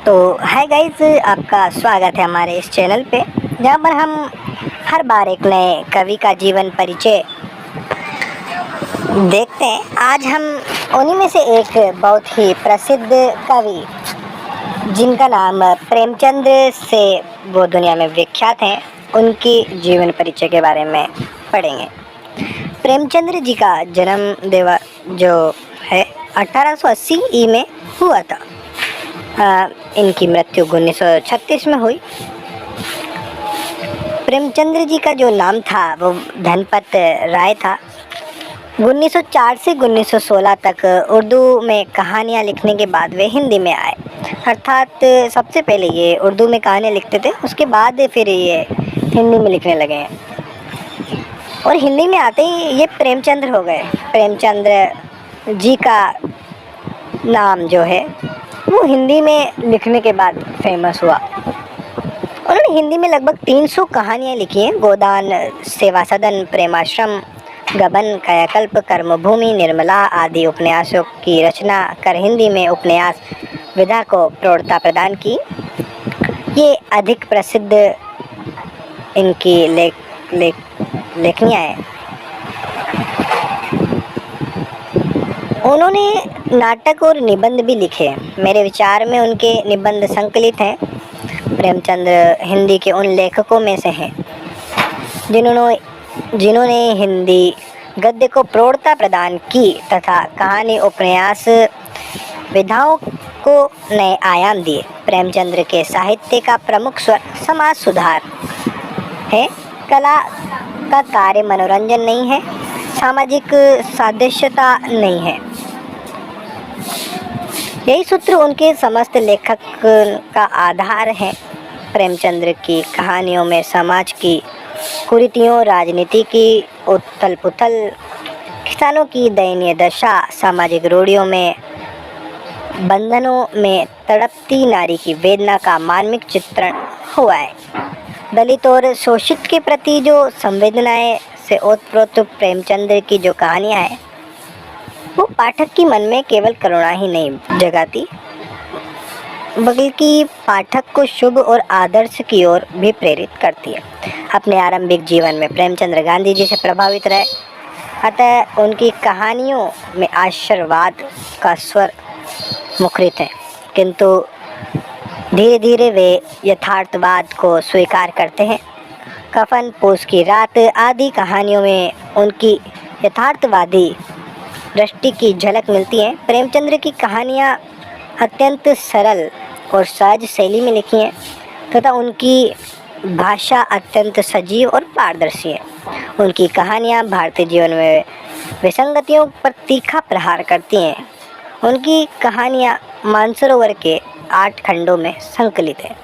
तो hi guys, आपका स्वागत है हमारे इस चैनल पे, जहाँ पर हम हर बार एक नए कवि का जीवन परिचय देखते हैं। आज हम उन्हीं में से एक बहुत ही प्रसिद्ध कवि, जिनका नाम प्रेमचंद से वो दुनिया में विख्यात हैं, उनकी जीवन परिचय के बारे में पढ़ेंगे। प्रेमचंद्र जी का जन्म जो है 1880 में हुआ था। इनकी मृत्यु 1936 में हुई। प्रेमचंद्र जी का जो नाम था वो धनपत राय था। 1904 से 1916 तक उर्दू में कहानियाँ लिखने के बाद वे हिंदी में आए। अर्थात सबसे पहले ये उर्दू में कहानियाँ लिखते थे, उसके बाद फिर ये हिंदी में लिखने लगे हैं और हिंदी में आते ही ये प्रेमचंद्र हो गए। प्रेमचंद्र जी का नाम जो है वो हिंदी में लिखने के बाद फेमस हुआ। उन्होंने हिंदी में लगभग 300 कहानियाँ लिखी हैं। गोदान, सेवा सदन, प्रेमाश्रम, गबन, कायाकल्प, कर्मभूमि, निर्मला आदि उपन्यासों की रचना कर हिंदी में उपन्यास विधा को प्रौढ़ता प्रदान की। ये अधिक प्रसिद्ध इनकी लेखनियाँ हैं। उन्होंने नाटक और निबंध भी लिखे। मेरे विचार में उनके निबंध संकलित हैं। प्रेमचंद्र हिंदी के उन लेखकों में से हैं जिन्होंने हिंदी गद्य को प्रौढ़ता प्रदान की तथा कहानी उपन्यास विधाओं को नए आयाम दिए। प्रेमचंद्र के साहित्य का प्रमुख स्वर समाज सुधार है। कला का कार्य मनोरंजन नहीं है, सामाजिक सादृश्यता नहीं है। यही सूत्र उनके समस्त लेखक का आधार है। प्रेमचंद्र की कहानियों में समाज की कुरीतियों, राजनीति की उथल पुथल, किसानों की दयनीय दशा, सामाजिक रूढ़ियों में बंधनों में तड़पती नारी की वेदना का मार्मिक चित्रण हुआ है। दलित और शोषित के प्रति जो संवेदनाएं से ओतप्रोत प्रेमचंद्र की जो कहानियाँ हैं वो पाठक की मन में केवल करुणा ही नहीं जगाती, बल्कि पाठक को शुभ और आदर्श की ओर भी प्रेरित करती है। अपने आरंभिक जीवन में प्रेमचंद्र गांधी जी से प्रभावित रहे, अतः उनकी कहानियों में आशीर्वाद का स्वर मुखरित है, किंतु धीरे धीरे वे यथार्थवाद को स्वीकार करते हैं। कफन, पूस की रात आदि कहानियों में उनकी यथार्थवादी दृष्टि की झलक मिलती है। प्रेमचंद्र की कहानियाँ अत्यंत सरल और सहज शैली में लिखी हैं तथा उनकी भाषा अत्यंत सजीव और पारदर्शी है। उनकी कहानियाँ भारतीय जीवन में विसंगतियों पर तीखा प्रहार करती हैं। उनकी कहानियाँ मानसरोवर के 8 खंडों में संकलित है,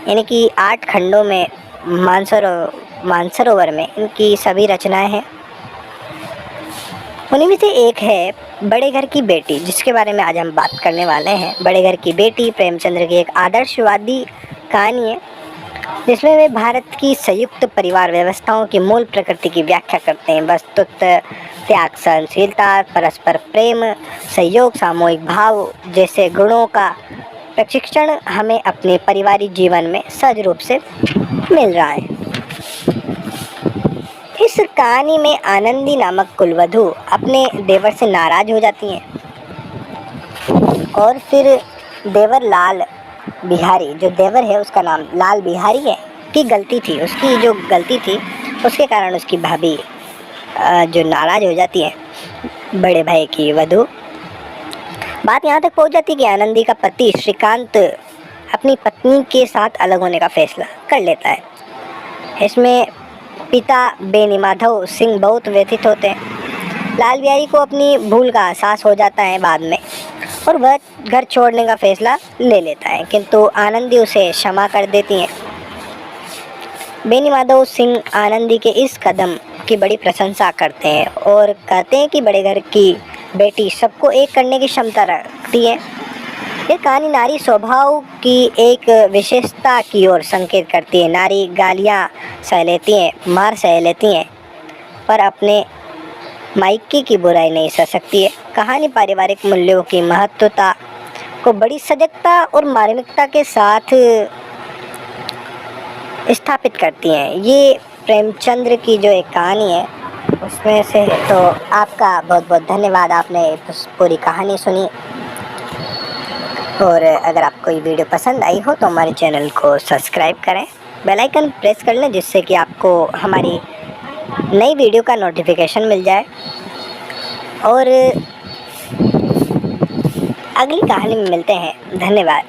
यानी कि 8 खंडों में मानसरोवर में इनकी सभी रचनाएं हैं। उन्हीं में से एक है बड़े घर की बेटी, जिसके बारे में आज हम बात करने वाले हैं। बड़े घर की बेटी प्रेमचंद्र की एक आदर्शवादी कहानी है, जिसमें वे भारत की संयुक्त परिवार व्यवस्थाओं की मूल प्रकृति की व्याख्या करते हैं। वस्तुतः त्याग, सहनशीलता, परस्पर प्रेम, सहयोग, सामूहिक भाव जैसे गुणों का प्रशिक्षण हमें अपने पारिवारिक जीवन में सहज रूप से मिल रहा है। इस कहानी में आनंदी नामक कुलवधू अपने देवर से नाराज हो जाती हैं और फिर देवर लाल बिहारी, जो देवर है उसका नाम लाल बिहारी है, की गलती थी। उसकी जो गलती थी उसके कारण उसकी भाभी जो नाराज हो जाती है, बड़े भाई की वधू। बात यहाँ तक पहुँच जाती कि आनंदी का पति श्रीकांत अपनी पत्नी के साथ अलग होने का फैसला कर लेता है। इसमें पिता बेनी माधव सिंह बहुत व्यथित होते हैं। लाल बिहारी को अपनी भूल का एहसास हो जाता है बाद में और वह घर छोड़ने का फैसला ले लेता है, किंतु आनंदी उसे क्षमा कर देती है। बेनी माधव सिंह आनंदी के इस कदम की बड़ी प्रशंसा करते हैं और कहते हैं कि बड़े घर की बेटी सबको एक करने की क्षमता रखती है। ये कहानी नारी स्वभाव की एक विशेषता की ओर संकेत करती है। नारी गालियाँ सह लेती हैं, मार सह लेती हैं, पर अपने मायके की बुराई नहीं सह सकती है। कहानी पारिवारिक मूल्यों की महत्वता को बड़ी सजगता और मार्मिकता के साथ स्थापित करती हैं। ये प्रेमचंद्र की जो एक कहानी है उसमें से तो आपका बहुत बहुत धन्यवाद, आपने पूरी कहानी सुनी। और अगर आपको ये वीडियो पसंद आई हो तो हमारे चैनल को सब्सक्राइब करें, बेल आइकन प्रेस कर लें, जिससे कि आपको हमारी नई वीडियो का नोटिफिकेशन मिल जाए। और अगली कहानी में मिलते हैं। धन्यवाद।